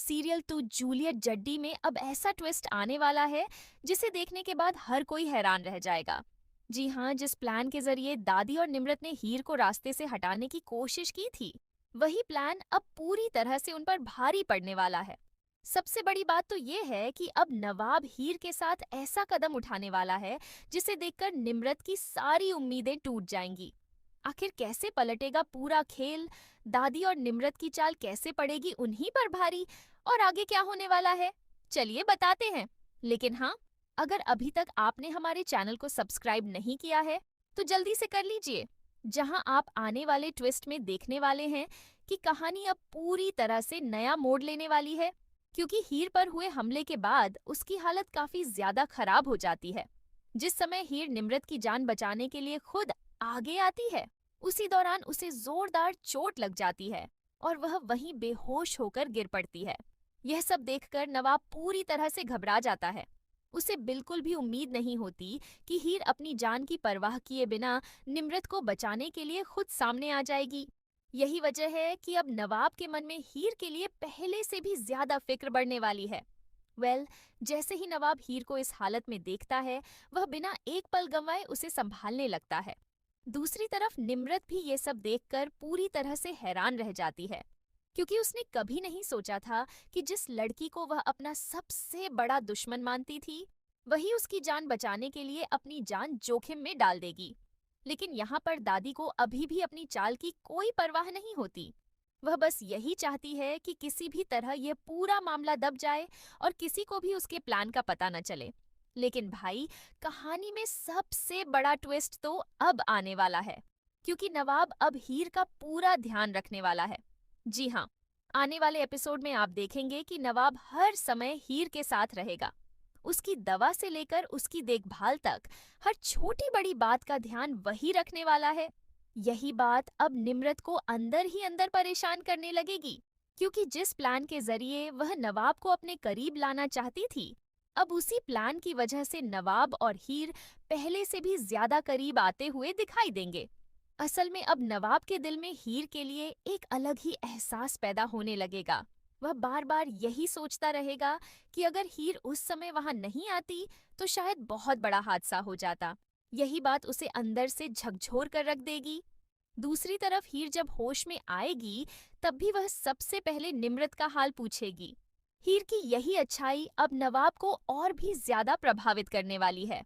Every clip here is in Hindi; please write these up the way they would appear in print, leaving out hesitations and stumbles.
सीरियल टू जूलियट जड्डी में अब ऐसा ट्विस्ट आने वाला है जिसे देखने के बाद हर कोई हैरान रह जाएगा। जी हाँ, जिस प्लान के जरिए दादी और निम्रत ने हीर को रास्ते से हटाने की कोशिश की थी, वही प्लान अब पूरी तरह से उन पर भारी पड़ने वाला है। सबसे बड़ी बात तो ये है कि अब नवाब हीर के साथ ऐसा कदम उठाने वाला है जिसे देखकर निम्रत की सारी उम्मीदें टूट जाएंगी। आखिर कैसे पलटेगा पूरा खेल, दादी और निम्रत की चाल कैसे पड़ेगी उन्हीं पर भारी, और आगे क्या होने वाला है, चलिए बताते हैं। लेकिन हाँ, अगर अभी तक आपने हमारे चैनल को सब्सक्राइब नहीं किया है तो जल्दी से कर लीजिए, जहां आप आने वाले ट्विस्ट में देखने वाले हैं कि कहानी अब पूरी तरह से नया मोड़ लेने वाली है, क्योंकि हीर पर हुए हमले के बाद उसकी हालत काफी ज्यादा खराब हो जाती है। जिस समय हीर निम्रत की जान बचाने के लिए खुद आगे आती है, उसी दौरान उसे जोरदार चोट लग जाती है और वह वहीं बेहोश होकर गिर पड़ती है। यह सब देखकर नवाब पूरी तरह से घबरा जाता है। उसे बिल्कुल भी उम्मीद नहीं होती कि हीर अपनी जान की परवाह किए बिना निम्रत को बचाने के लिए खुद सामने आ जाएगी। यही वजह है कि अब नवाब के मन में हीर के लिए पहले से भी ज्यादा फिक्र बढ़ने वाली है। जैसे ही नवाब हीर को इस हालत में देखता है, वह बिना एक पल गंवाए उसे संभालने लगता है। दूसरी तरफ निम्रत भी ये सब देखकर पूरी तरह से हैरान रह जाती है, क्योंकि उसने कभी नहीं सोचा था कि जिस लड़की को वह अपना सबसे बड़ा दुश्मन मानती थी, वही उसकी जान बचाने के लिए अपनी जान जोखिम में डाल देगी। लेकिन यहाँ पर दादी को अभी भी अपनी चाल की कोई परवाह नहीं होती। वह बस यही चाहती है कि किसी भी तरह यह पूरा मामला दब जाए और किसी को भी उसके प्लान का पता न चले। लेकिन भाई, कहानी में सबसे बड़ा ट्विस्ट तो अब आने वाला है, क्योंकि नवाब अब हीर का पूरा ध्यान रखने वाला है। जी हाँ, आने वाले एपिसोड में आप देखेंगे कि नवाब हर समय हीर के साथ रहेगा। उसकी दवा से लेकर उसकी देखभाल तक हर छोटी बड़ी बात का ध्यान वही रखने वाला है। यही बात अब निम्रत को अंदर ही अंदर परेशान करने लगेगी, क्योंकि जिस प्लान के जरिए वह नवाब को अपने करीब लाना चाहती थी, अब उसी प्लान की वजह से नवाब और हीर पहले से भी ज्यादा करीब आते हुए दिखाई देंगे। असल में अब नवाब के दिल में हीर के लिए एक अलग ही एहसास पैदा होने लगेगा। वह बार बार यही सोचता रहेगा कि अगर हीर उस समय वहां नहीं आती तो शायद बहुत बड़ा हादसा हो जाता। यही बात उसे अंदर से झकझोर कर रख देगी। दूसरी तरफ हीर जब होश में आएगी, तब भी वह सबसे पहले निम्रत का हाल पूछेगी। हीर की यही अच्छाई अब नवाब को और भी ज्यादा प्रभावित करने वाली है।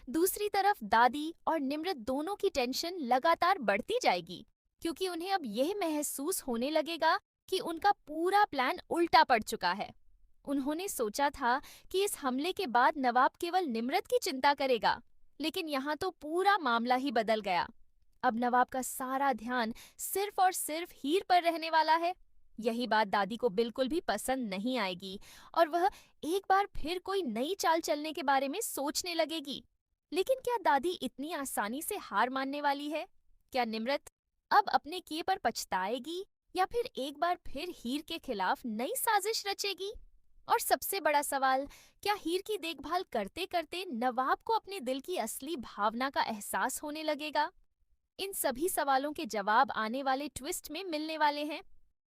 दूसरी तरफ दादी और निम्रत दोनों की टेंशन लगातार बढ़ती जाएगी, क्योंकि उन्हें अब यह महसूस होने लगेगा कि उनका पूरा प्लान उल्टा पड़ चुका है। उन्होंने सोचा था कि इस हमले के बाद नवाब केवल निम्रत की चिंता करेगा, लेकिन यहाँ तो पूरा मामला ही बदल गया। अब नवाब का सारा ध्यान सिर्फ और सिर्फ हीर पर रहने वाला है। यही बात दादी को बिल्कुल भी पसंद नहीं आएगी और वह एक बार फिर कोई नई चाल चलने के बारे में सोचने लगेगी। लेकिन क्या दादी इतनी आसानी से हार मानने वाली है? क्या निम्रत अब अपने किए पर पछताएगी या फिर एक बार फिर हीर के खिलाफ नई साजिश रचेगी? और सबसे बड़ा सवाल, क्या हीर की देखभाल करते करते नवाब को अपने दिल की असली भावना का एहसास होने लगेगा? इन सभी सवालों के जवाब आने वाले ट्विस्ट में मिलने वाले हैं।